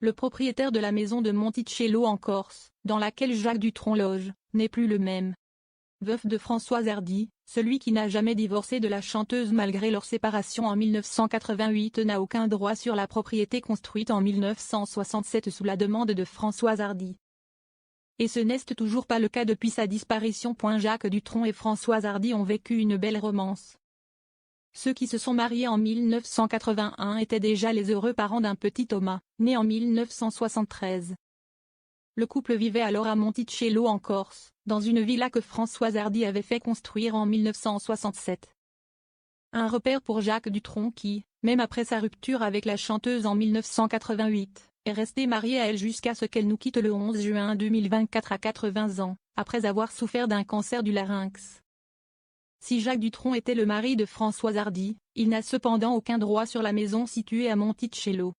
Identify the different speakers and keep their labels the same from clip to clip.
Speaker 1: Le propriétaire de la maison de Monticello en Corse, dans laquelle Jacques Dutronc loge, n'est plus le même. Veuf de Françoise Hardy, celui qui n'a jamais divorcé de la chanteuse malgré leur séparation en 1988 n'a aucun droit sur la propriété construite en 1967 sous la demande de Françoise Hardy. Et ce n'est toujours pas le cas depuis sa disparition. Jacques Dutronc et Françoise Hardy ont vécu une belle romance. Ceux qui se sont mariés en 1981 étaient déjà les heureux parents d'un petit Thomas, né en 1973. Le couple vivait alors à Monticello en Corse, dans une villa que Françoise Hardy avait fait construire en 1967. Un repère pour Jacques Dutronc qui, même après sa rupture avec la chanteuse en 1988, est resté marié à elle jusqu'à ce qu'elle nous quitte le 11 juin 2024 à 80 ans, après avoir souffert d'un cancer du larynx. Si Jacques Dutronc était le mari de Françoise Hardy, il n'a cependant aucun droit sur la maison située à Monticello.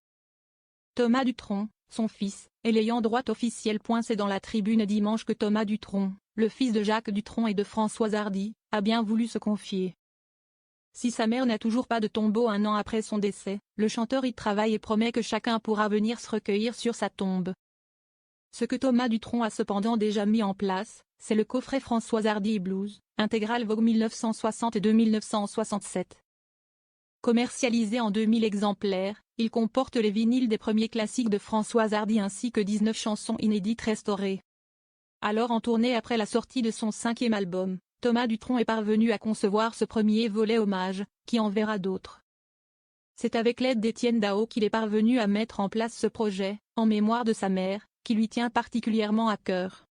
Speaker 1: Thomas Dutronc, son fils, est l'ayant droit officiel. C'est dans la Tribune dimanche que Thomas Dutronc, le fils de Jacques Dutronc et de Françoise Hardy, a bien voulu se confier. Si sa mère n'a toujours pas de tombeau un an après son décès, le chanteur y travaille et promet que chacun pourra venir se recueillir sur sa tombe. Ce que Thomas Dutronc a cependant déjà mis en place, c'est le coffret Françoise Hardy Blues, intégral Vogue 1962-1967. Commercialisé en 2000 exemplaires, il comporte les vinyles des premiers classiques de Françoise Hardy ainsi que 19 chansons inédites restaurées. Alors en tournée après la sortie de son 5e album, Thomas Dutronc est parvenu à concevoir ce premier volet hommage, qui en verra d'autres. C'est avec l'aide d'Étienne Dao qu'il est parvenu à mettre en place ce projet, en mémoire de sa mère, qui lui tient particulièrement à cœur.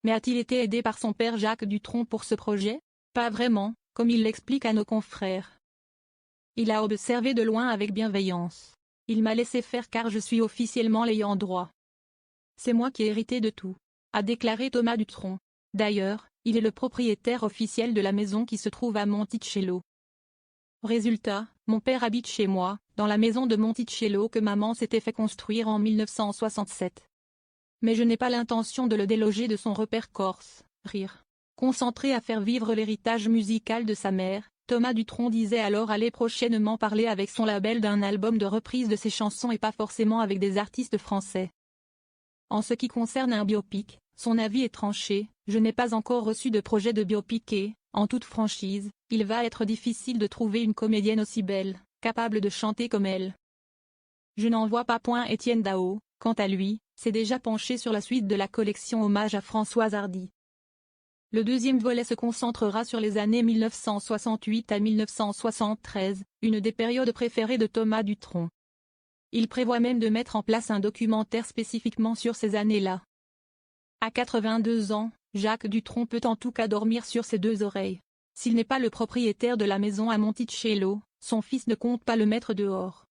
Speaker 1: Mais a-t-il été aidé par son père Jacques Dutronc pour ce projet? Pas vraiment, comme il l'explique à nos confrères. Il a observé de loin avec bienveillance. Il m'a laissé faire car je suis officiellement l'ayant droit. C'est moi qui ai hérité de tout, a déclaré Thomas Dutronc. D'ailleurs, il est le propriétaire officiel de la maison qui se trouve à Monticello. Résultat, mon père habite chez moi, dans la maison de Monticello que maman s'était fait construire en 1967. Mais je n'ai pas l'intention de le déloger de son repère corse, rire. Concentré à faire vivre l'héritage musical de sa mère, Thomas Dutronc disait alors aller prochainement parler avec son label d'un album de reprise de ses chansons et pas forcément avec des artistes français. En ce qui concerne un biopic, son avis est tranché, je n'ai pas encore reçu de projet de biopic et, en toute franchise, il va être difficile de trouver une comédienne aussi belle, capable de chanter comme elle. Je n'en vois pas. Étienne Dao, quant à lui, s'est déjà penché sur la suite de la collection hommage à Françoise Hardy. Le deuxième volet se concentrera sur les années 1968 à 1973, une des périodes préférées de Thomas Dutronc. Il prévoit même de mettre en place un documentaire spécifiquement sur ces années-là. À 82 ans, Jacques Dutronc peut en tout cas dormir sur ses deux oreilles. S'il n'est pas le propriétaire de la maison à Monticello, son fils ne compte pas le mettre dehors.